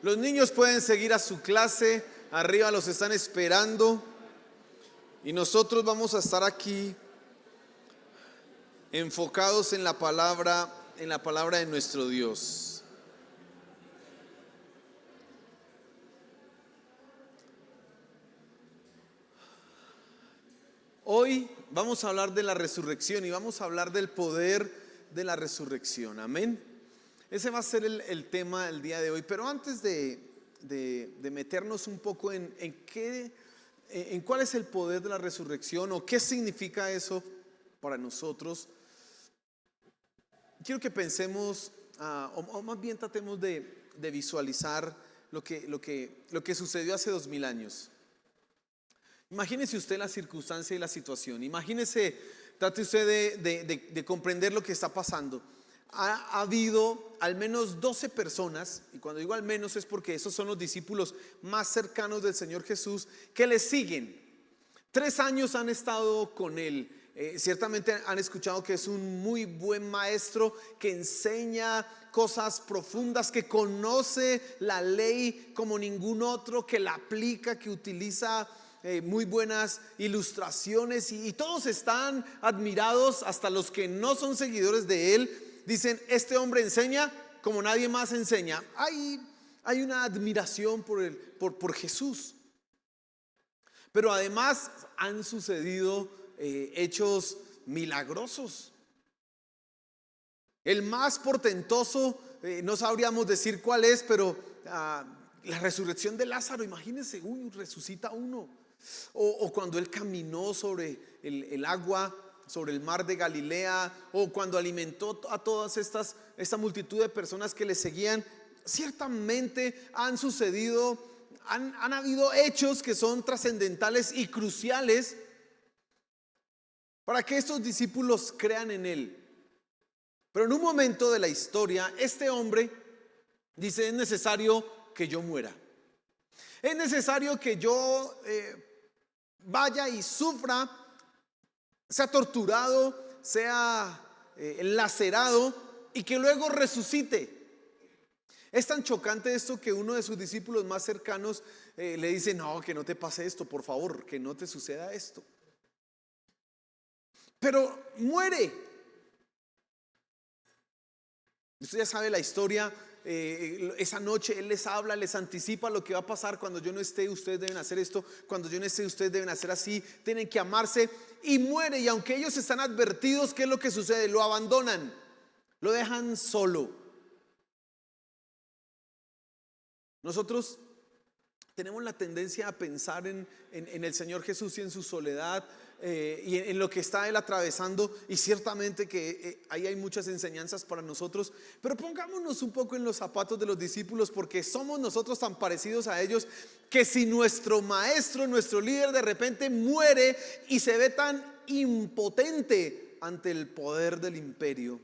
Los niños pueden seguir a su clase, arriba los están esperando y nosotros vamos a estar aquí enfocados en la palabra de nuestro Dios. Hoy vamos a hablar de la resurrección y vamos a hablar del poder de la resurrección. Amén. Ese va a ser el tema del día de hoy. Pero antes de meternos un poco en cuál es el poder de la resurrección o qué significa eso para nosotros, quiero que pensemos, o más bien tratemos de visualizar lo que sucedió hace 2000 años. Imagínese usted la circunstancia y la situación. Imagínese, trate usted de comprender lo que está pasando. Ha habido al menos 12 personas, y cuando digo al menos es porque esos son los discípulos más cercanos del Señor Jesús, que le siguen. 3 años han estado con Él. Ciertamente han escuchado que es un muy buen maestro, que enseña cosas profundas, que conoce la ley como ningún otro, que la aplica, que utiliza muy buenas ilustraciones y todos están admirados, hasta los que no son seguidores de Él. Dicen, este hombre enseña como nadie más enseña. Hay una admiración por Jesús. Pero además han sucedido hechos milagrosos. El más portentoso, no sabríamos decir cuál es, pero la resurrección de Lázaro. Imagínense, resucita uno. O cuando él caminó sobre el agua, sobre el mar de Galilea, o cuando alimentó a todas esta multitud de personas que le seguían. Ciertamente han sucedido, han habido hechos que son trascendentales y cruciales para que estos discípulos crean en él. Pero en un momento de la historia, este hombre dice: es necesario que yo muera. Es necesario que yo vaya y sufra, sea torturado, sea lacerado y que luego resucite. Es tan chocante esto que uno de sus discípulos más cercanos le dice: no, que no te pase esto, por favor, que no te suceda esto. Pero muere. Usted ya sabe la historia. Esa noche Él les habla, les anticipa lo que va a pasar. Cuando yo no esté, ustedes deben hacer esto. Cuando yo no esté, ustedes deben hacer así. Tienen que amarse. Y muere. Y aunque ellos están advertidos, ¿qué es lo que sucede? Lo abandonan, lo dejan solo. Nosotros tenemos la tendencia a pensar en el Señor Jesús y en su soledad, y en lo que está Él atravesando, y ciertamente que ahí hay muchas enseñanzas para nosotros. Pero pongámonos un poco en los zapatos de los discípulos, porque somos nosotros tan parecidos a ellos, que si nuestro maestro, nuestro líder, de repente muere y se ve tan impotente ante el poder del imperio.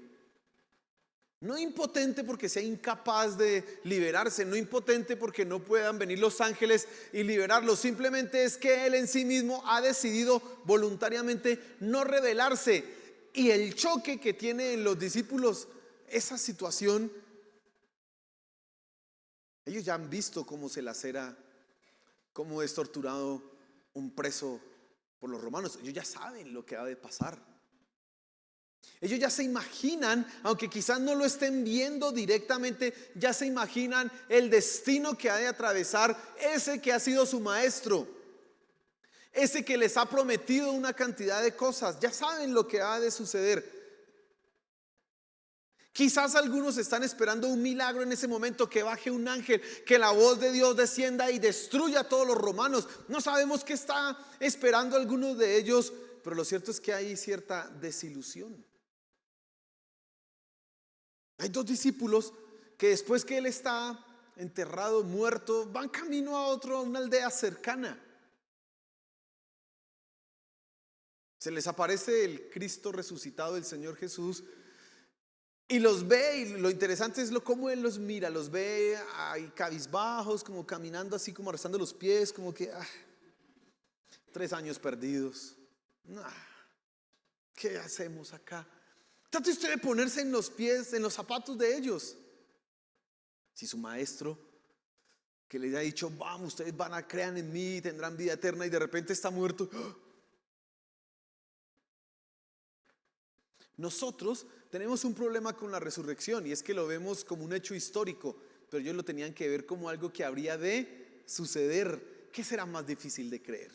No impotente porque sea incapaz de liberarse, no impotente porque no puedan venir los ángeles y liberarlo. Simplemente es que Él en sí mismo ha decidido voluntariamente no rebelarse. Y el choque que tienen los discípulos, esa situación, ellos ya han visto cómo se lacera, cómo es torturado un preso por los romanos. Ellos ya saben lo que ha de pasar. Ellos ya se imaginan, aunque quizás no lo estén viendo directamente, ya se imaginan el destino que ha de atravesar ese que ha sido su maestro, ese que les ha prometido una cantidad de cosas. Ya saben lo que ha de suceder. Quizás algunos están esperando un milagro en ese momento, que baje un ángel, que la voz de Dios descienda y destruya a todos los romanos. No sabemos qué está esperando algunos de ellos, pero lo cierto es que hay cierta desilusión. Hay 2 discípulos que después que Él está enterrado, muerto, van camino a una aldea cercana. Se les aparece el Cristo resucitado, el Señor Jesús, y los ve. Y lo interesante es cómo Él los mira. Los ve ahí cabizbajos, como caminando así, como arrastrando los pies, como que 3 años perdidos. ¿Qué hacemos acá? Trate usted de ponerse en los pies, en los zapatos de ellos. Si su maestro que les haya dicho, vamos, ustedes van a crean en mí, tendrán vida eterna, y de repente está muerto. Nosotros tenemos un problema con la resurrección y es que lo vemos como un hecho histórico, pero ellos lo tenían que ver como algo que habría de suceder. ¿Qué será más difícil de creer?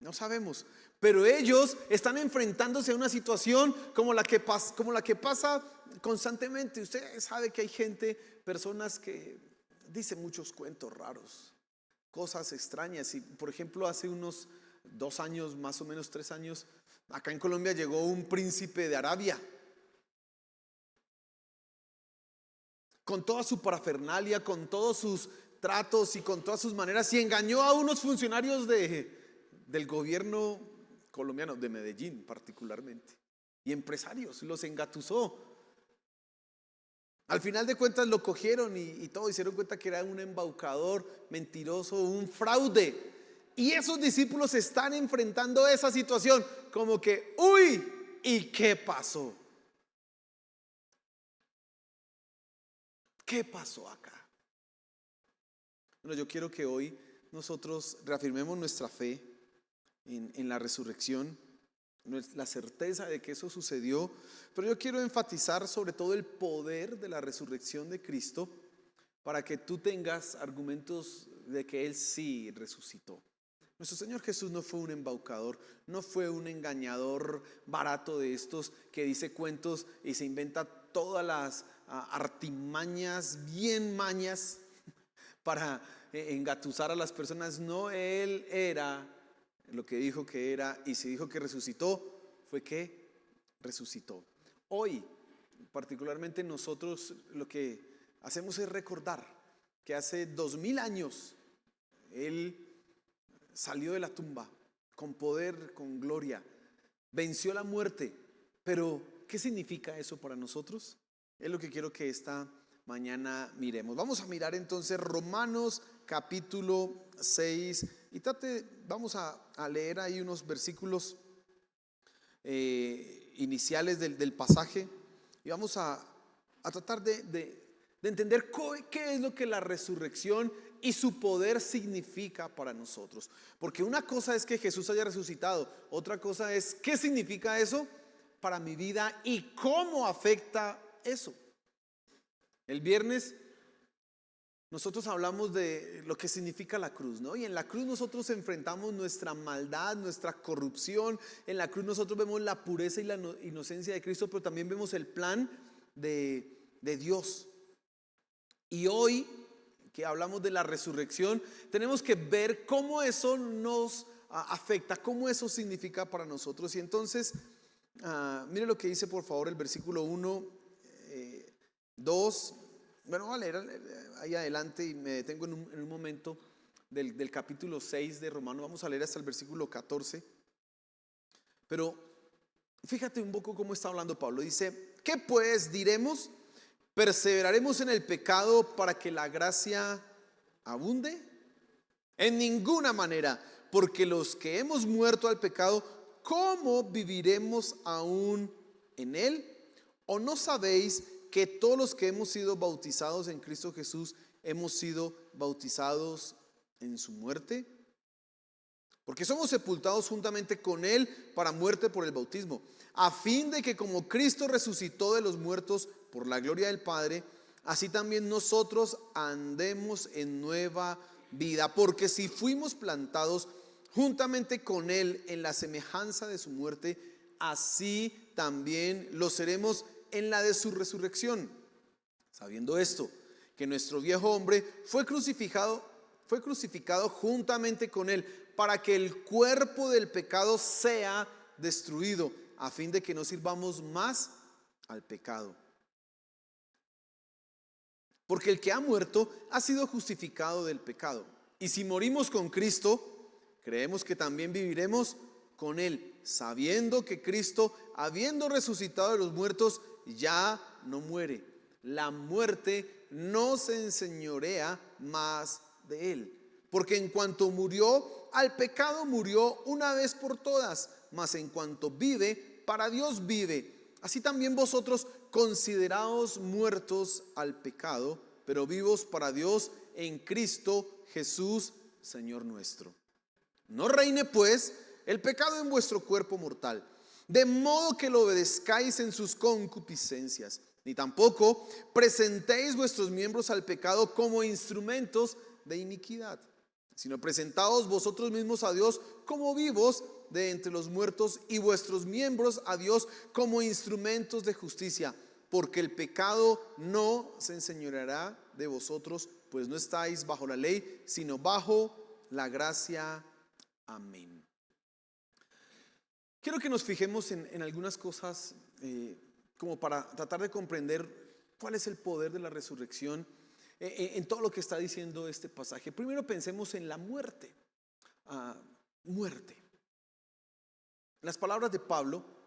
No sabemos, pero ellos están enfrentándose a una situación como la que pasa constantemente. Usted sabe que hay gente, personas que dicen muchos cuentos raros, cosas extrañas. Y por ejemplo, hace unos 2 años, más o menos 3 años, acá en Colombia llegó un príncipe de Arabia con toda su parafernalia, con todos sus tratos y con todas sus maneras, y engañó a unos funcionarios del gobierno colombiano, de Medellín particularmente, y empresarios, los engatusó. Al final de cuentas lo cogieron y todos hicieron cuenta que era un embaucador, mentiroso, un fraude. Y esos discípulos están enfrentando esa situación como que, uy, ¿y qué pasó? ¿Qué pasó acá? Bueno, yo quiero que hoy nosotros reafirmemos nuestra fe en la resurrección, la certeza de que eso sucedió, pero yo quiero enfatizar sobre todo el poder de la resurrección de Cristo para que tú tengas argumentos de que Él sí resucitó. Nuestro Señor Jesús no fue un embaucador, no fue un engañador barato de estos que dice cuentos y se inventa todas las artimañas, bien mañas para engatusar a las personas. No, Él era lo que dijo que era, y si dijo que resucitó, fue que resucitó. Hoy, particularmente nosotros, lo que hacemos es recordar que hace 2000 años Él salió de la tumba con poder, con gloria, venció la muerte. Pero ¿qué significa eso para nosotros? Es lo que quiero que esta mañana miremos. Vamos a mirar entonces Romanos capítulo 6 y vamos a leer ahí unos versículos iniciales del pasaje y vamos a tratar de entender qué es lo que la resurrección y su poder significa para nosotros. Porque una cosa es que Jesús haya resucitado, otra cosa es qué significa eso para mi vida y cómo afecta eso. El viernes nosotros hablamos de lo que significa la cruz, ¿no? Y en la cruz nosotros enfrentamos nuestra maldad, nuestra corrupción. En la cruz nosotros vemos la pureza y la inocencia de Cristo, pero también vemos el plan de Dios. Y hoy que hablamos de la resurrección, tenemos que ver cómo eso nos afecta, cómo eso significa para nosotros. Y entonces, mire lo que dice por favor el versículo 1, 2, bueno, voy a leer ahí adelante y me detengo en un momento del capítulo 6 de Romanos. Vamos a leer hasta el versículo 14. Pero fíjate un poco cómo está hablando Pablo. Dice, ¿qué pues diremos? ¿Perseveraremos en el pecado para que la gracia abunde? En ninguna manera, porque los que hemos muerto al pecado, ¿cómo viviremos aún en él? ¿O no sabéis que todos los que hemos sido bautizados en Cristo Jesús hemos sido bautizados en su muerte? Porque somos sepultados juntamente con él para muerte por el bautismo, a fin de que como Cristo resucitó de los muertos por la gloria del Padre, así también nosotros andemos en nueva vida. Porque si fuimos plantados juntamente con él en la semejanza de su muerte, así también lo seremos en la de su resurrección. Sabiendo esto, que nuestro viejo hombre fue crucificado juntamente con él, para que el cuerpo del pecado sea destruido, a fin de que no sirvamos más al pecado. Porque el que ha muerto ha sido justificado del pecado. Y si morimos con Cristo, creemos que también viviremos con él, sabiendo que Cristo, habiendo resucitado de los muertos, ya no muere. La muerte no se enseñorea más de él. Porque en cuanto murió al pecado, murió una vez por todas, mas en cuanto vive, para Dios vive. Así también vosotros, consideraos muertos al pecado, pero vivos para Dios en Cristo Jesús, Señor nuestro. No reine pues el pecado en vuestro cuerpo mortal, de modo que lo obedezcáis en sus concupiscencias, ni tampoco presentéis vuestros miembros al pecado como instrumentos de iniquidad, sino presentaos vosotros mismos a Dios como vivos de entre los muertos, y vuestros miembros a Dios como instrumentos de justicia, porque el pecado no se enseñoreará de vosotros, pues no estáis bajo la ley, sino bajo la gracia. Amén. Quiero que nos fijemos en algunas cosas como para tratar de comprender cuál es el poder de la resurrección en todo lo que está diciendo este pasaje. Primero pensemos en la muerte. Muerte. Las palabras de Pablo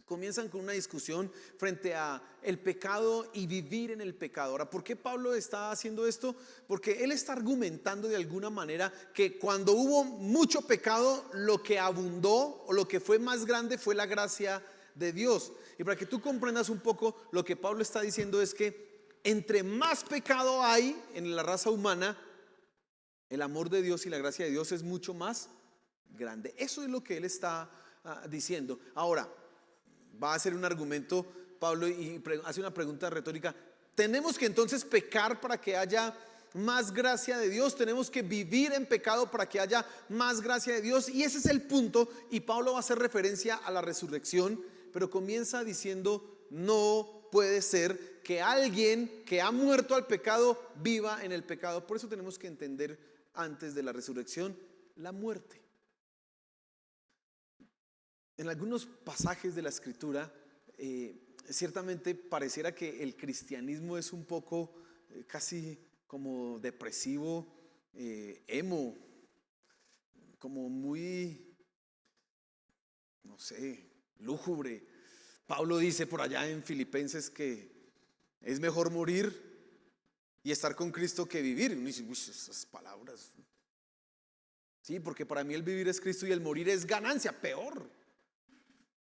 comienzan con una discusión frente a el pecado y vivir en el pecado. Ahora, ¿por qué Pablo está haciendo esto? Porque él está argumentando de alguna manera que cuando hubo mucho pecado, lo que abundó o lo que fue más grande fue la gracia de Dios. Y para que tú comprendas un poco, lo que Pablo está diciendo es que entre más pecado hay en la raza humana, el amor de Dios y la gracia de Dios es mucho más grande. Eso es lo que él está diciendo. Ahora, va a hacer un argumento Pablo y hace una pregunta retórica. ¿Tenemos que entonces pecar para que haya más gracia de Dios? ¿Tenemos que vivir en pecado para que haya más gracia de Dios? Y ese es el punto, y Pablo va a hacer referencia a la resurrección, pero comienza diciendo: no puede ser que alguien que ha muerto al pecado viva en el pecado. Por eso tenemos que entender antes de la resurrección la muerte. En algunos pasajes de la Escritura, ciertamente pareciera que el cristianismo es un poco casi como depresivo, emo, como muy, no sé, lúgubre. Pablo dice por allá en Filipenses que es mejor morir y estar con Cristo que vivir. Y uno dice: uy, esas palabras. Sí, porque para mí el vivir es Cristo y el morir es ganancia, peor.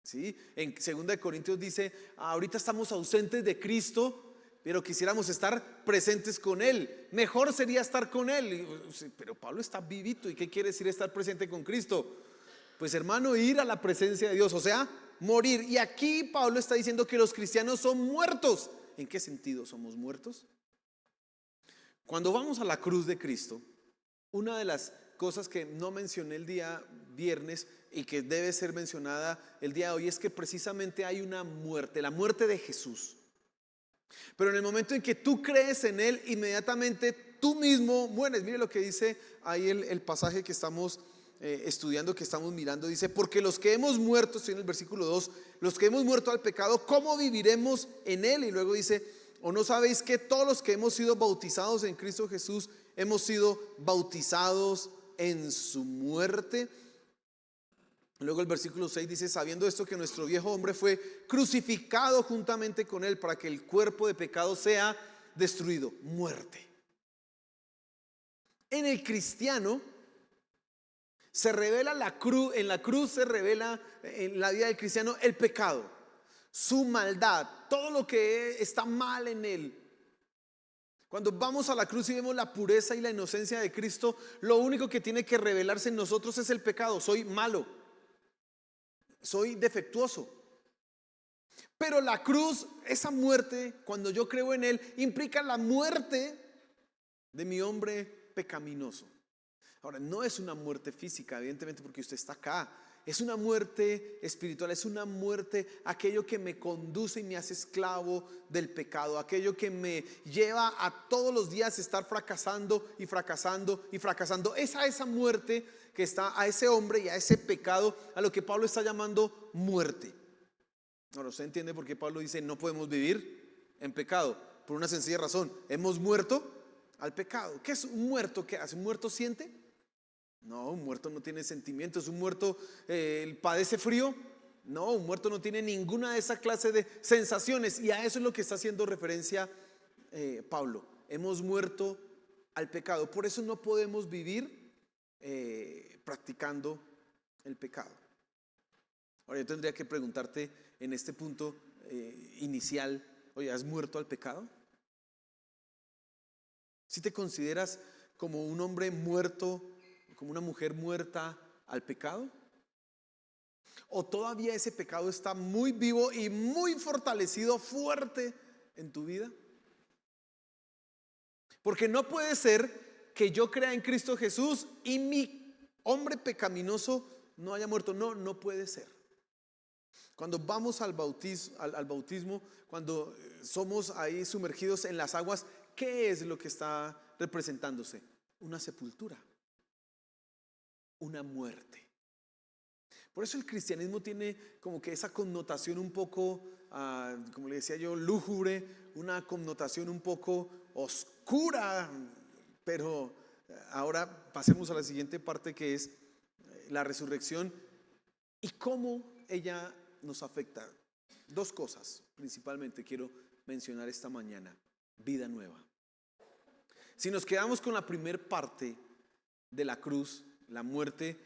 ¿Sí? En 2 Corintios dice: ahorita estamos ausentes de Cristo, pero quisiéramos estar presentes con Él. Mejor sería estar con Él. Pero Pablo está vivito. ¿Y qué quiere decir estar presente con Cristo? Pues, hermano, ir a la presencia de Dios, o sea, morir. Y aquí Pablo está diciendo que los cristianos son muertos. ¿En qué sentido somos muertos? Cuando vamos a la cruz de Cristo, una de las cosas que no mencioné el día viernes y que debe ser mencionada el día de hoy es que precisamente hay una muerte, la muerte de Jesús. Pero en el momento en que tú crees en Él, inmediatamente tú mismo mueres. Mire lo que dice ahí el pasaje que estamos estudiando, que estamos mirando. Dice: porque los que hemos muerto, estoy en el versículo 2, los que hemos muerto al pecado, ¿cómo viviremos en Él? Y luego dice: ¿o no sabéis que todos los que hemos sido bautizados en Cristo Jesús hemos sido bautizados en su muerte? Luego el versículo 6 dice: sabiendo esto, que nuestro viejo hombre fue crucificado juntamente con él, para que el cuerpo de pecado sea destruido. Muerte. En el cristiano se revela la cruz, en la cruz se revela en la vida del cristiano el pecado, su maldad, todo lo que está mal en él. Cuando vamos a la cruz y vemos la pureza y la inocencia de Cristo, lo único que tiene que revelarse en nosotros es el pecado. Soy malo, soy defectuoso. Pero la cruz, esa muerte, cuando yo creo en Él, implica la muerte de mi hombre pecaminoso. Ahora, no es una muerte física, evidentemente, porque usted está acá. Es una muerte espiritual, es una muerte, aquello que me conduce y me hace esclavo del pecado, aquello que me lleva a todos los días estar fracasando y fracasando y fracasando. Es a esa muerte que está, a ese hombre y a ese pecado, a lo que Pablo está llamando muerte. Ahora, usted entiende por qué Pablo dice: no podemos vivir en pecado, por una sencilla razón: hemos muerto al pecado. ¿Qué es un muerto? ¿Qué hace? ¿Un muerto siente? No, un muerto no tiene sentimientos. ¿Un muerto padece frío? No, un muerto no tiene ninguna de esa clase de sensaciones. Y a eso es lo que está haciendo referencia Pablo. Hemos muerto al pecado. Por eso no podemos vivir practicando el pecado. Ahora, yo tendría que preguntarte en este punto inicial: oye, ¿has muerto al pecado? ¿Si te consideras como un hombre muerto, como una mujer muerta al pecado? ¿O todavía ese pecado está muy vivo y muy fortalecido, fuerte en tu vida? Porque no puede ser que yo crea en Cristo Jesús y mi hombre pecaminoso no haya muerto. No, no puede ser. Cuando vamos al bautismo, cuando somos ahí sumergidos en las aguas, ¿qué es lo que está representándose? Una sepultura, una muerte. Por eso el cristianismo tiene como que esa connotación un poco, como le decía yo, lúgubre, una connotación un poco oscura. Pero ahora pasemos a la siguiente parte, que es la resurrección y cómo ella nos afecta. Dos cosas principalmente quiero mencionar esta mañana: vida nueva. Si nos quedamos con la primer parte de la cruz, la muerte,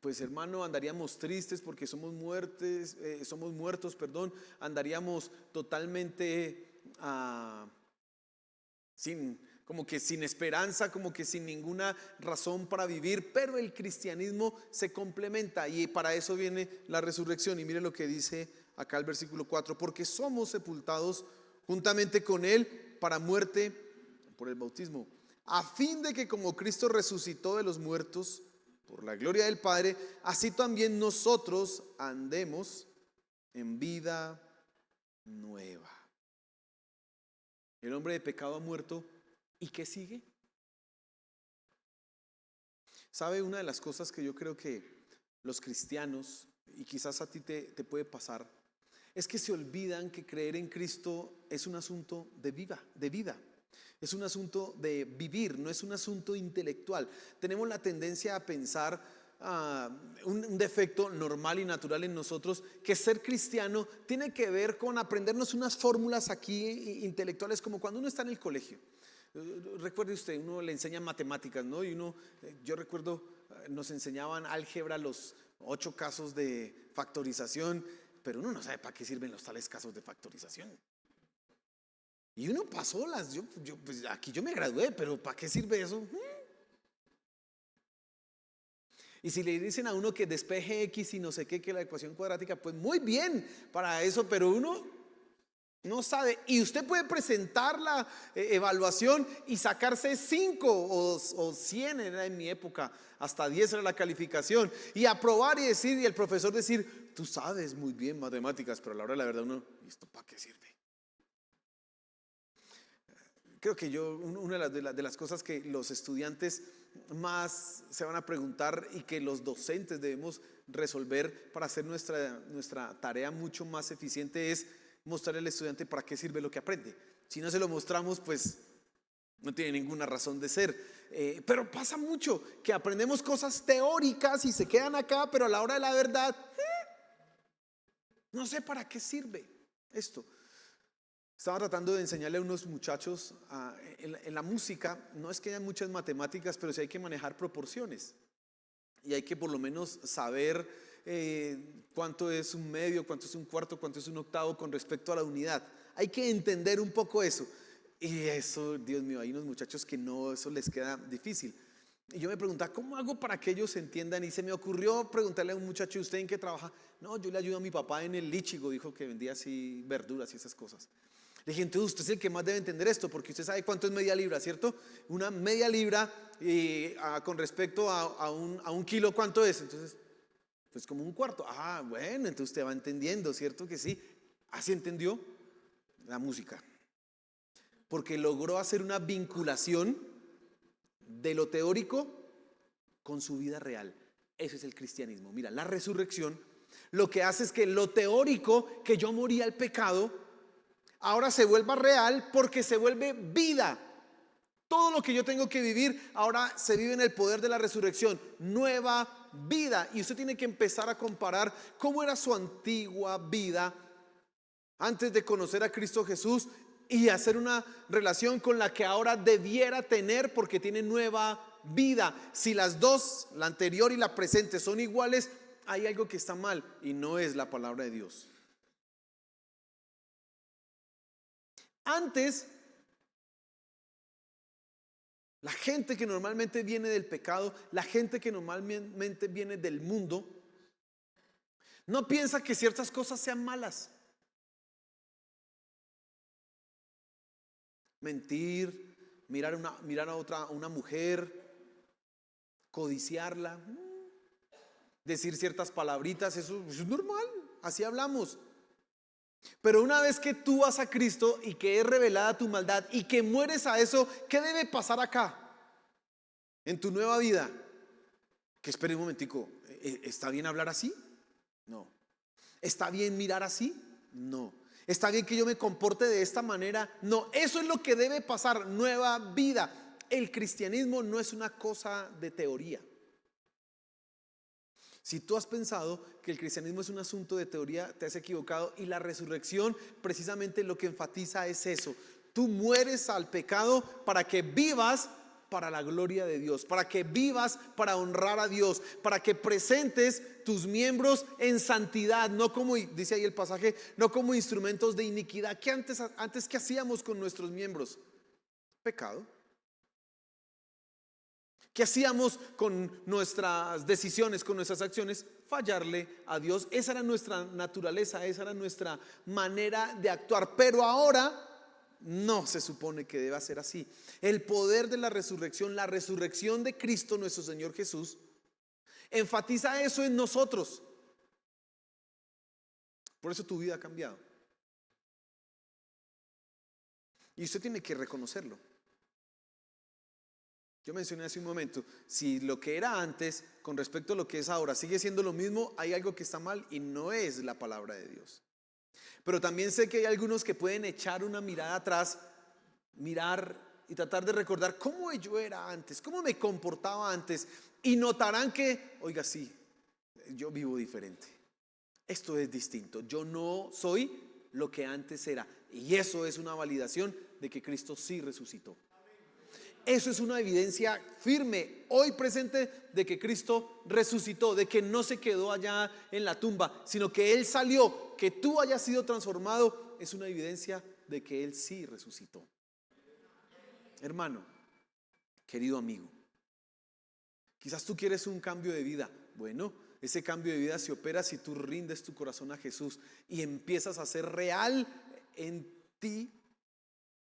pues hermano, andaríamos tristes porque somos muertos, perdón. Andaríamos totalmente como que sin esperanza, como que sin ninguna razón para vivir. Pero el cristianismo se complementa y para eso viene la resurrección. Y mire lo que dice acá el versículo 4: porque somos sepultados juntamente con Él para muerte por el bautismo, a fin de que como Cristo resucitó de los muertos por la gloria del Padre, así también nosotros andemos en vida nueva. El hombre de pecado ha muerto. ¿Y qué sigue? ¿Sabe? Una de las cosas que yo creo que los cristianos, y quizás a ti te puede pasar, es que se olvidan que creer en Cristo es un asunto de vida. Es un asunto de vivir, no es un asunto intelectual. Tenemos la tendencia a pensar un defecto normal y natural en nosotros, que ser cristiano tiene que ver con aprendernos unas fórmulas aquí intelectuales, como cuando uno está en el colegio. Recuerde usted, uno le enseña matemáticas, ¿no? Y yo recuerdo, nos enseñaban álgebra, los 8 casos de factorización, pero uno no sabe para qué sirven los tales casos de factorización. Y uno pasó pues aquí yo me gradué, pero ¿para qué sirve eso? Y si le dicen a uno que despeje X y no sé qué, que la ecuación cuadrática, pues muy bien para eso, pero uno no sabe. Y usted puede presentar la evaluación y sacarse 5 o 100, era en mi época, hasta 10 era la calificación, y aprobar y el profesor decir: tú sabes muy bien matemáticas, pero a la hora de la verdad uno, ¿y esto para qué sirve? Creo que una de las cosas que los estudiantes más se van a preguntar y que los docentes debemos resolver para hacer nuestra tarea mucho más eficiente es mostrarle al estudiante para qué sirve lo que aprende. Si no se lo mostramos, pues no tiene ninguna razón de ser. Pero pasa mucho que aprendemos cosas teóricas y se quedan acá, pero a la hora de la verdad, no sé para qué sirve esto. Estaba tratando de enseñarle a unos muchachos en la música. No es que haya muchas matemáticas, pero sí hay que manejar proporciones. Y hay que por lo menos saber cuánto es un medio, cuánto es un cuarto, cuánto es un octavo con respecto a la unidad. Hay que entender un poco eso. Y eso, Dios mío, hay unos muchachos que no, eso les queda difícil. Y yo me preguntaba, ¿cómo hago para que ellos entiendan? Y se me ocurrió preguntarle a un muchacho: ¿usted en qué trabaja? No, yo le ayudo a mi papá en el Lichigo. Dijo que vendía así verduras y esas cosas. Le dije: entonces usted es el que más debe entender esto, porque usted sabe cuánto es media libra, ¿cierto? Una media libra con respecto a un kilo, ¿cuánto es? Entonces, pues como un cuarto. Bueno, entonces usted va entendiendo, ¿cierto que sí? Así entendió la música, porque logró hacer una vinculación de lo teórico con su vida real. Eso es el cristianismo. Mira, la resurrección lo que hace es que lo teórico, que yo moría al pecado, ahora se vuelva real, porque se vuelve vida. Todo lo que yo tengo que vivir ahora se vive en el poder de la resurrección, nueva vida. Y usted tiene que empezar a comparar cómo era su antigua vida antes de conocer a Cristo Jesús y hacer una relación con la que ahora debiera tener, porque tiene nueva vida. Si las dos, la anterior y la presente, son iguales, hay algo que está mal y no es la palabra de Dios. Antes La gente que normalmente viene del pecado, la gente que normalmente viene del mundo, no piensa que ciertas cosas sean malas. Mentir, mirar a otra, a una mujer, codiciarla, decir ciertas palabritas, eso es normal, así hablamos. Pero una vez que tú vas a Cristo y que es revelada tu maldad y que mueres a eso, ¿qué debe pasar acá en tu nueva vida? Que espere un momentico, ¿está bien hablar así? No. ¿Está bien mirar así? No. ¿Está bien que yo me comporte de esta manera? No. Eso es lo que debe pasar, nueva vida. El cristianismo no es una cosa de teoría. Si tú has pensado que el cristianismo es un asunto de teoría, te has equivocado, y la resurrección precisamente lo que enfatiza es eso. Tú mueres al pecado para que vivas para la gloria de Dios, para que vivas para honrar a Dios, para que presentes tus miembros en santidad, no como dice ahí el pasaje, no como instrumentos de iniquidad. ¿Qué antes qué hacíamos con nuestros miembros? Pecado. ¿Qué hacíamos con nuestras decisiones, con nuestras acciones? Fallarle a Dios. Esa era nuestra naturaleza, esa era nuestra manera de actuar. Pero ahora no se supone que deba ser así. El poder de la resurrección de Cristo nuestro Señor Jesús, enfatiza eso en nosotros. Por eso tu vida ha cambiado. Y usted tiene que reconocerlo. Yo mencioné hace un momento, si lo que era antes con respecto a lo que es ahora sigue siendo lo mismo, hay algo que está mal y no es la palabra de Dios. Pero también sé que hay algunos que pueden echar una mirada atrás, mirar y tratar de recordar cómo yo era antes, cómo me comportaba antes, y notarán que, oiga, sí, yo vivo diferente. Esto es distinto. Yo no soy lo que antes era. Y eso es una validación de que Cristo sí resucitó. Eso es una evidencia firme, hoy presente, de que Cristo resucitó, de que no se quedó allá en la tumba, sino que Él salió. Que tú hayas sido transformado es una evidencia de que Él sí resucitó. Hermano, querido amigo, quizás tú quieres un cambio de vida. Bueno, ese cambio de vida se opera si tú rindes tu corazón a Jesús y empiezas a hacer real en ti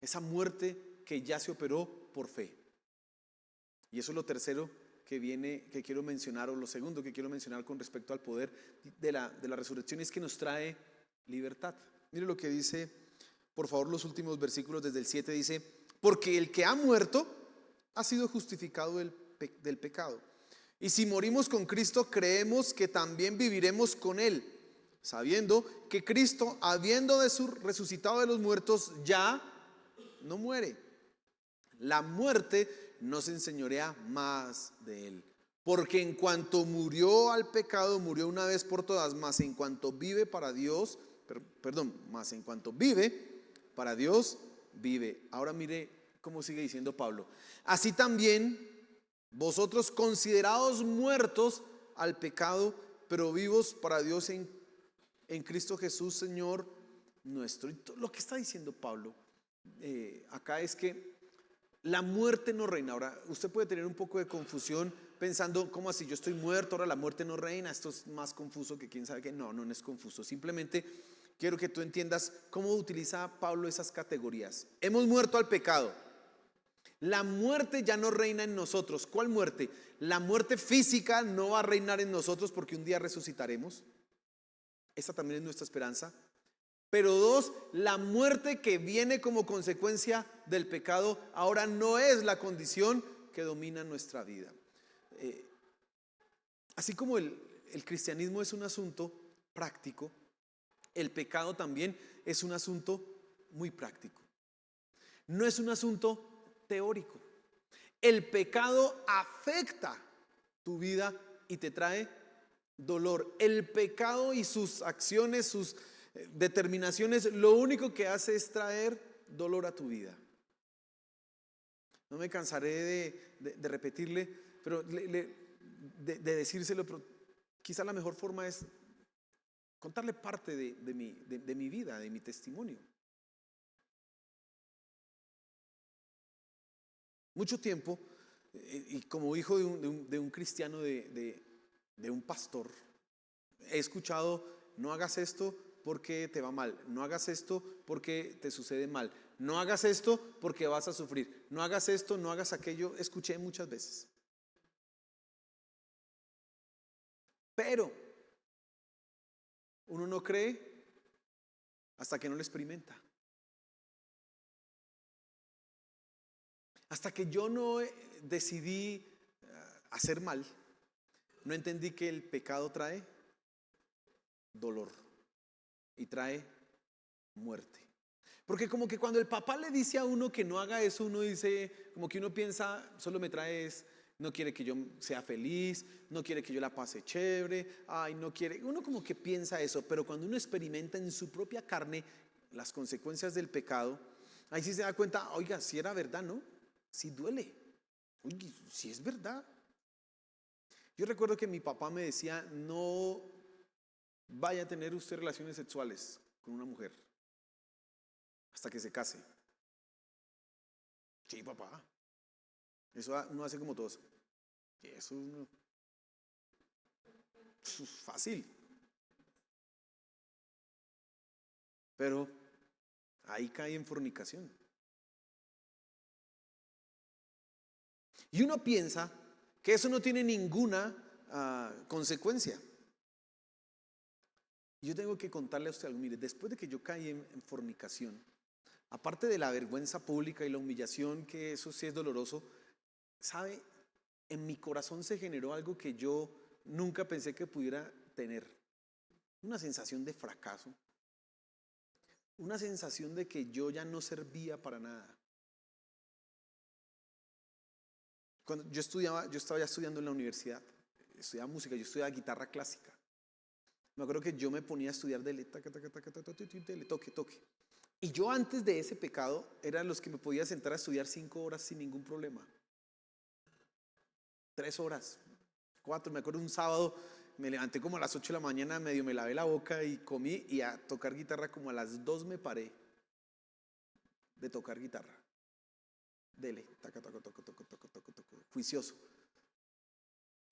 esa muerte que ya se operó por fe. Y eso es lo tercero que quiero mencionar, o lo segundo que quiero mencionar con respecto al poder de la resurrección, es que nos trae libertad. Mire lo que dice, por favor, los últimos versículos desde el 7, dice: porque el que ha muerto ha sido justificado del pecado. Y si morimos con Cristo, creemos que también viviremos con Él, sabiendo que Cristo, habiendo resucitado de los muertos, ya no muere. La muerte no se enseñorea más de Él. Porque en cuanto murió al pecado, murió una vez por todas, mas en cuanto vive para Dios, mas en cuanto vive para Dios, vive. Ahora mire cómo sigue diciendo Pablo. Así también vosotros, considerados muertos al pecado, pero vivos para Dios en Cristo Jesús, Señor nuestro. Y lo que está diciendo Pablo acá es que la muerte no reina. Ahora, usted puede tener un poco de confusión pensando, ¿cómo así? Yo estoy muerto, ahora la muerte no reina. Esto es más confuso que quién sabe qué. No es confuso. Simplemente quiero que tú entiendas cómo utiliza Pablo esas categorías. Hemos muerto al pecado. La muerte ya no reina en nosotros. ¿Cuál muerte? La muerte física no va a reinar en nosotros porque un día resucitaremos. Esa también es nuestra esperanza. Pero dos, la muerte que viene como consecuencia del pecado ahora no es la condición que domina nuestra vida. Así como el cristianismo es un asunto práctico, el pecado también es un asunto muy práctico. No es un asunto teórico. El pecado afecta tu vida y te trae dolor. El pecado y sus acciones, sus determinaciones, lo único que hace es traer dolor a tu vida. No me cansaré de repetirle, pero de decírselo, pero quizá la mejor forma es contarle parte de mi vida, de mi testimonio. Mucho tiempo, y como hijo de un cristiano, de un pastor, he escuchado: no hagas esto porque te va mal, no hagas esto porque te sucede mal, no hagas esto porque vas a sufrir, no hagas esto, no hagas aquello. Escuché muchas veces. Pero uno no cree hasta que no lo experimenta. Hasta que yo no decidí hacer mal, no entendí que el pecado trae dolor y trae muerte. Porque como que cuando el papá le dice a uno que no haga eso, uno dice, como que uno piensa: solo me traes, no quiere que yo sea feliz, no quiere que yo la pase chévere, ay, no quiere. Uno como que piensa eso, pero cuando uno experimenta en su propia carne las consecuencias del pecado, ahí sí se da cuenta: oiga, si era verdad, ¿no? Sí duele. Oye, si es verdad. Yo recuerdo que mi papá me decía: no vaya a tener usted relaciones sexuales con una mujer hasta que se case. Sí, papá. Eso uno hace como todos. Eso es fácil. Pero ahí cae en fornicación. Y uno piensa que eso no tiene ninguna consecuencia. Yo tengo que contarle a usted algo. Mire, después de que yo caí en fornicación, aparte de la vergüenza pública y la humillación, que eso sí es doloroso, ¿sabe? En mi corazón se generó algo que yo nunca pensé que pudiera tener. Una sensación de fracaso. Una sensación de que yo ya no servía para nada. Cuando yo estaba ya estudiando en la universidad, estudiaba música, yo estudiaba guitarra clásica. Me acuerdo que yo me ponía a estudiar toque, toque. Y yo antes de ese pecado eran los que me podía sentar a estudiar 5 horas sin ningún problema. 3 horas, 4. Me acuerdo un sábado me levanté como a las 8 de la mañana, medio me lavé la boca y comí, y a tocar guitarra como a las 2 me paré de tocar guitarra. Dele, taca, taca, toco, toco, toco, toco, toco, juicioso.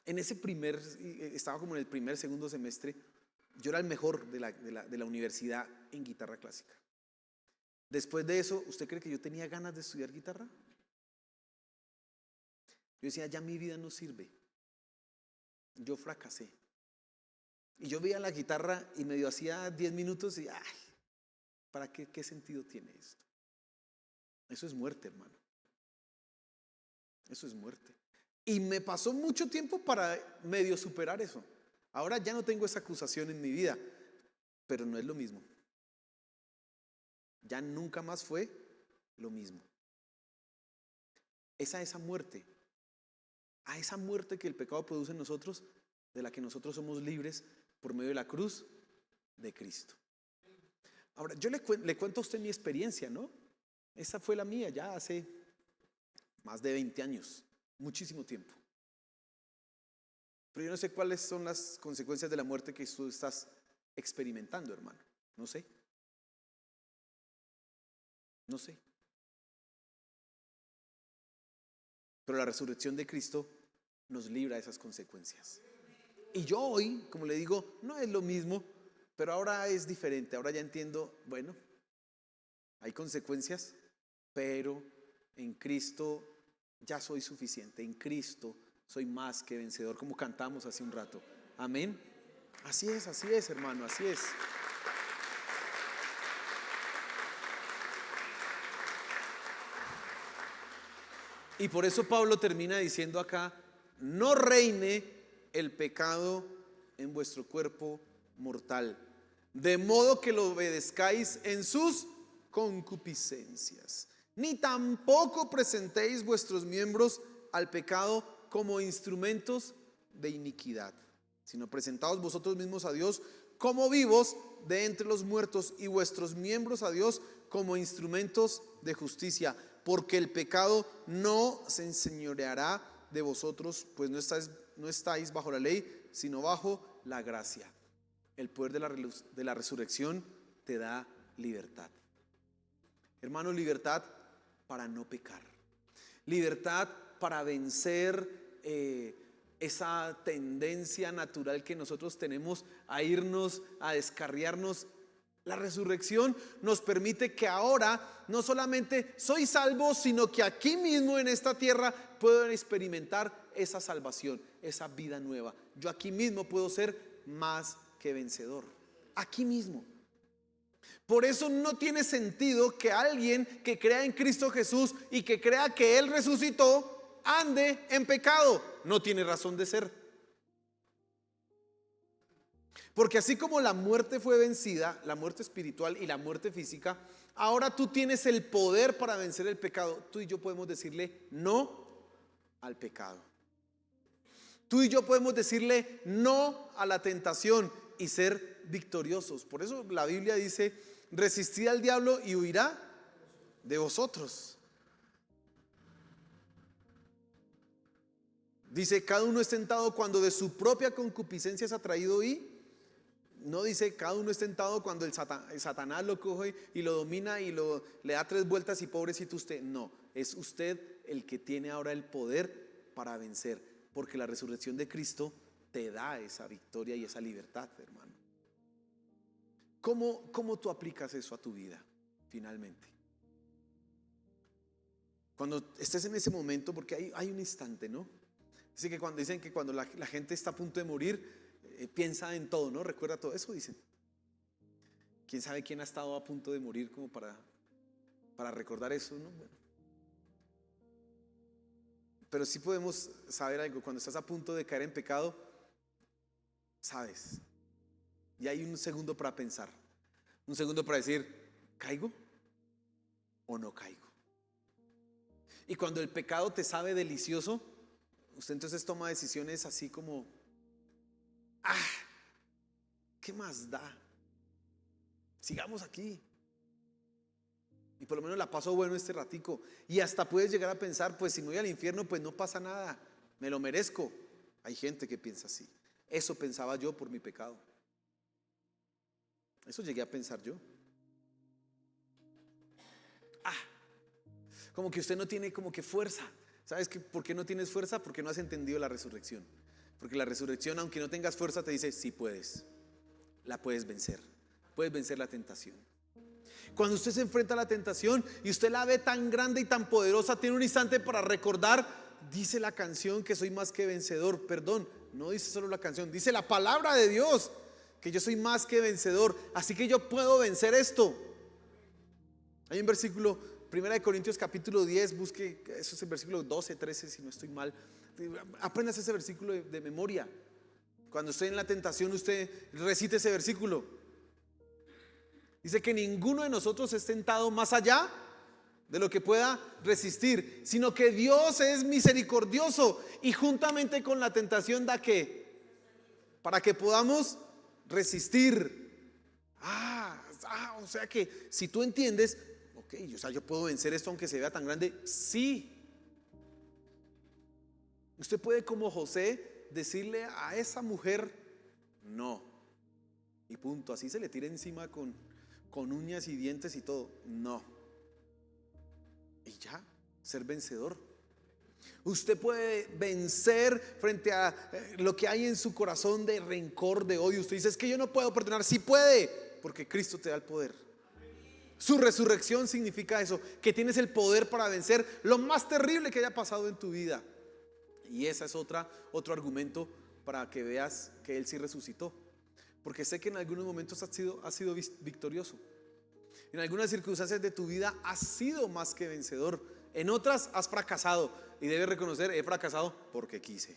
En ese estaba como en el primer, segundo semestre, yo era el mejor de la universidad en guitarra clásica. Después de eso, ¿usted cree que yo tenía ganas de estudiar guitarra? Yo decía: ya mi vida no sirve. Yo fracasé. Y yo veía la guitarra y medio hacía 10 minutos y, ay, ¿para qué? ¿Qué sentido tiene esto? Eso es muerte, hermano. Eso es muerte. Y me pasó mucho tiempo para medio superar eso. Ahora ya no tengo esa acusación en mi vida, pero no es lo mismo. Ya nunca más fue lo mismo. Es a esa muerte que el pecado produce en nosotros, de la que nosotros somos libres por medio de la cruz de Cristo. Ahora, yo le cuento a usted mi experiencia, ¿no? Esa fue la mía ya hace más de 20 años, muchísimo tiempo. Pero yo no sé cuáles son las consecuencias de la muerte que tú estás experimentando, hermano. No sé. No sé. Pero la resurrección de Cristo nos libra de esas consecuencias. Y yo hoy, como le digo, no es lo mismo, pero ahora es diferente. Ahora ya entiendo, bueno, hay consecuencias, pero en Cristo ya soy suficiente. En Cristo soy más que vencedor, como cantamos hace un rato. Amén. Así es, hermano, así es. Y por eso Pablo termina diciendo acá: no reine el pecado en vuestro cuerpo mortal, de modo que lo obedezcáis en sus concupiscencias, ni tampoco presentéis vuestros miembros al pecado como instrumentos de iniquidad, sino presentaos vosotros mismos a Dios como vivos de entre los muertos, y vuestros miembros a Dios como instrumentos de justicia, porque el pecado no se enseñoreará de vosotros, pues no estáis bajo la ley, sino bajo la gracia. El poder de la resurrección te da libertad. Hermano, libertad para no pecar. libertad para vencer esa tendencia natural que nosotros tenemos a irnos, a descarriarnos. La resurrección nos permite que ahora no solamente soy salvo, sino que aquí mismo en esta tierra puedo experimentar esa salvación, esa vida nueva. Yo aquí mismo puedo ser más que vencedor. Aquí mismo. Por eso no tiene sentido que alguien que crea en Cristo Jesús y que crea que Él resucitó ande en pecado. No tiene razón de ser. Porque así como la muerte fue vencida, la muerte espiritual y la muerte física, ahora tú tienes el poder para vencer el pecado. Tú y yo podemos decirle no al pecado. Tú y yo podemos decirle no a la tentación y ser victoriosos. Por eso la Biblia dice: resistid al diablo y huirá de vosotros. Dice: cada uno es tentado cuando de su propia concupiscencia es atraído y... No dice cada uno es tentado cuando el Satanás lo coge y lo domina y le da 3 vueltas y pobrecito usted. No, es usted el que tiene ahora el poder para vencer, porque la resurrección de Cristo te da esa victoria y esa libertad, hermano. ¿Cómo tú aplicas eso a tu vida finalmente? Cuando estés en ese momento, porque hay un instante, ¿no? Dicen que cuando la gente está a punto de morir, piensa en todo, ¿no? Recuerda todo eso, dicen. ¿Quién sabe quién ha estado a punto de morir como para recordar eso, ¿no? Bueno. Pero sí podemos saber algo: cuando estás a punto de caer en pecado, sabes. Y hay un segundo para pensar, un segundo para decir: ¿caigo o no caigo? Y cuando el pecado te sabe delicioso, usted entonces toma decisiones así como: ¿qué más da? Sigamos aquí. Y por lo menos la paso bueno este ratico. Y hasta puedes llegar a pensar: pues si me voy al infierno, pues no pasa nada, me lo merezco. Hay gente que piensa así. Eso pensaba yo por mi pecado. Eso llegué a pensar yo. Como que usted no tiene como que fuerza. ¿Sabes por qué no tienes fuerza? Porque no has entendido la resurrección. Porque la resurrección, aunque no tengas fuerza, te dice: sí puedes. La puedes vencer. Puedes vencer la tentación. Cuando usted se enfrenta a la tentación y usted la ve tan grande y tan poderosa, tiene un instante para recordar. Dice la canción que soy más que vencedor. Perdón, no dice solo la canción, dice la palabra de Dios que yo soy más que vencedor. Así que yo puedo vencer esto. Hay un versículo, 1 Corintios capítulo 10, busque, eso es el versículo 12, 13 si no estoy mal. Aprendas ese versículo de memoria. Cuando esté en la tentación, usted recite ese versículo. Dice que ninguno de nosotros es tentado más allá de lo que pueda resistir, sino que Dios es misericordioso y juntamente con la tentación da ¿qué? Para que podamos resistir. O sea que si tú entiendes, ok, o sea, yo puedo vencer esto aunque se vea tan grande. Sí. Usted puede, como José, decirle a esa mujer no. Y punto, así se le tira encima con uñas y dientes y todo. No. Y ya, ser vencedor. Usted puede vencer frente a lo que hay en su corazón de rencor, de odio. Usted dice: es que yo no puedo perdonar. Sí puede, porque Cristo te da el poder. Su resurrección significa eso, que tienes el poder para vencer lo más terrible que haya pasado en tu vida. Y esa es otro argumento para que veas que Él sí resucitó. Porque sé que en algunos momentos has sido victorioso. En algunas circunstancias de tu vida has sido más que vencedor. En otras has fracasado. Y debes reconocer: he fracasado porque quise,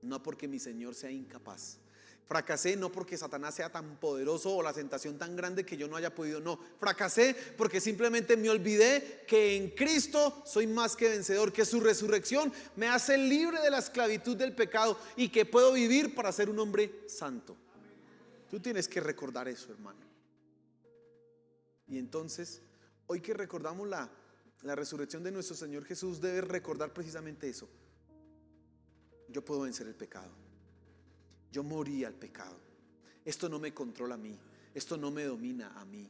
no porque mi Señor sea incapaz. Fracasé no porque Satanás sea tan poderoso o la tentación tan grande que yo no haya podido. No, fracasé porque simplemente me olvidé que en Cristo soy más que vencedor, que su resurrección me hace libre de la esclavitud del pecado y que puedo vivir para ser un hombre santo. Tú tienes que recordar eso, hermano. Y entonces, hoy que recordamos la resurrección de nuestro Señor Jesús, debes recordar precisamente eso. Yo puedo vencer el pecado. Yo morí al pecado. Esto no me controla a mí. Esto no me domina a mí.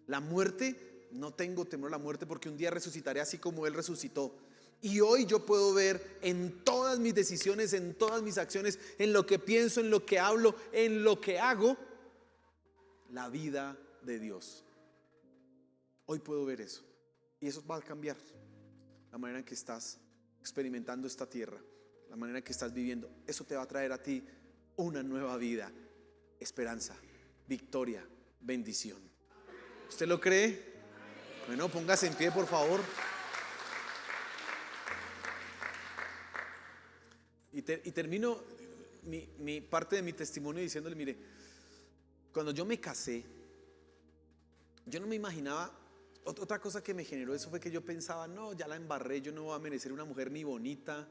La muerte, no tengo temor a la muerte porque un día resucitaré así como Él resucitó. Y hoy yo puedo ver en todas mis decisiones, en todas mis acciones, en lo que pienso, en lo que hablo, en lo que hago, la vida de Dios. Hoy puedo ver eso. Y eso va a cambiar la manera en que estás experimentando esta tierra, la manera en que estás viviendo. Eso te va a traer a ti una nueva vida, esperanza, victoria, bendición. ¿Usted lo cree? Bueno, póngase en pie, por favor. Y termino mi parte de mi testimonio diciéndole, mire, cuando yo me casé, yo no me imaginaba. Otra cosa que me generó eso fue que yo pensaba, no, ya la embarré, yo no voy a merecer una mujer ni bonita,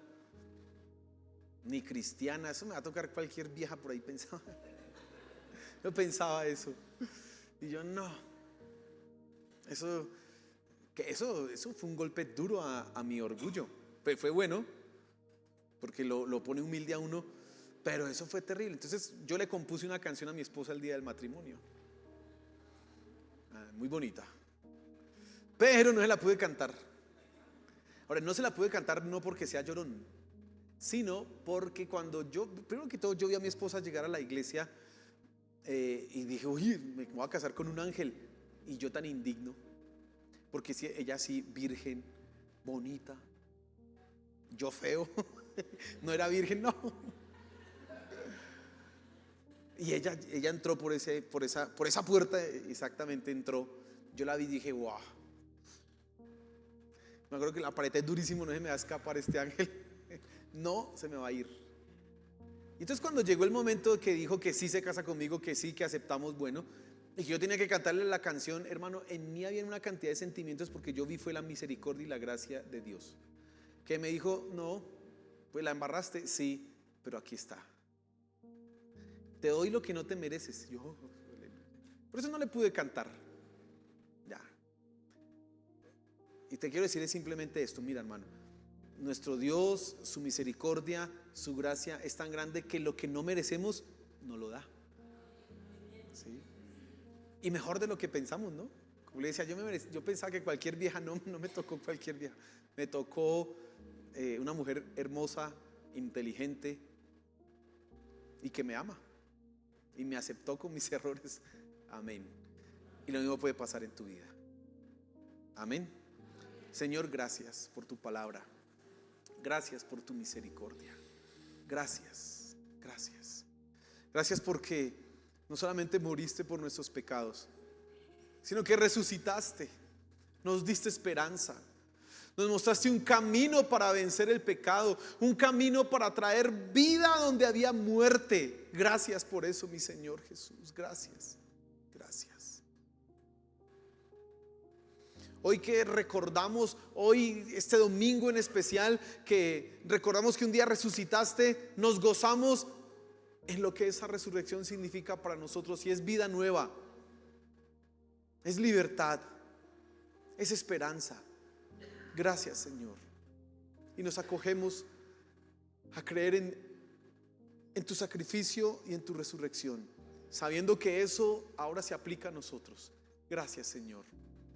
ni cristiana, eso me va a tocar cualquier vieja por ahí, pensaba. Yo pensaba eso. Y yo no. Eso fue un golpe duro a mi orgullo. Fue bueno, porque lo pone humilde a uno, pero eso fue terrible. Entonces yo le compuse una canción a mi esposa el día del matrimonio. Muy bonita. Pero no se la pude cantar. Ahora, no se la pude cantar no porque sea llorón, sino porque cuando primero que todo, yo vi a mi esposa llegar a la iglesia y dije, uy, me voy a casar con un ángel. Y yo tan indigno, porque si ella sí, virgen, bonita, yo feo, no era virgen, no. Y ella entró por esa puerta, exactamente entró. Yo la vi y dije, wow. Me acuerdo que la apreté durísimo, no se me va a escapar este ángel. No se me va a ir. Y entonces cuando llegó el momento que dijo que sí se casa conmigo, que sí, que aceptamos, bueno, y que yo tenía que cantarle la canción, hermano, en mí había una cantidad de sentimientos, porque yo vi fue la misericordia y la gracia de Dios, que me dijo, no, pues la embarraste, sí, pero aquí está. Te doy lo que no te mereces. Por eso no le pude cantar. Ya. Y te quiero decir es simplemente esto, mira, hermano, nuestro Dios, su misericordia, su gracia es tan grande que lo que no merecemos nos lo da. ¿Sí? Y mejor de lo que pensamos, ¿no? Como le decía, yo pensaba que cualquier vieja, no me tocó cualquier vieja. Me tocó una mujer hermosa, inteligente y que me ama y me aceptó con mis errores. Amén. Y lo mismo puede pasar en tu vida. Amén. Señor, gracias por tu palabra. Gracias por tu misericordia. Gracias, gracias. Gracias porque no solamente moriste por nuestros pecados, sino que resucitaste, nos diste esperanza, nos mostraste un camino para vencer el pecado, un camino para traer vida donde había muerte. Gracias por eso, mi Señor Jesús. Gracias, gracias. Hoy que recordamos, hoy este domingo en especial, que recordamos que un día resucitaste, nos gozamos en lo que esa resurrección significa para nosotros, y es vida nueva, es libertad, es esperanza. Gracias, Señor. Y nos acogemos a creer en tu sacrificio y en tu resurrección, sabiendo que eso ahora se aplica a nosotros. Gracias, Señor.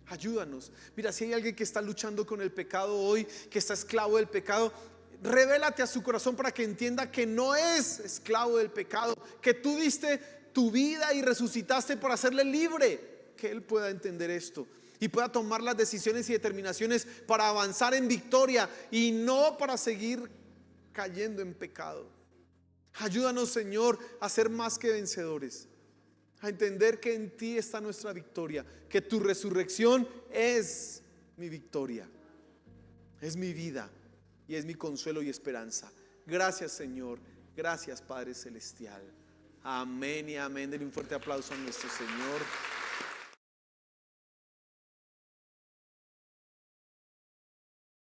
Ayúdanos. Mira, si hay alguien que está luchando con el pecado hoy, que está esclavo del pecado, revélate a su corazón para que entienda que no es esclavo del pecado, que tú diste tu vida y resucitaste para hacerle libre, que él pueda entender esto y pueda tomar las decisiones y determinaciones para avanzar en victoria y no para seguir cayendo en pecado. Ayúdanos, Señor, a ser más que vencedores, a entender que en ti está nuestra victoria, que tu resurrección es mi victoria, es mi vida y es mi consuelo y esperanza. Gracias, Señor. Gracias, Padre Celestial. Amén y amén. Denle un fuerte aplauso a nuestro Señor.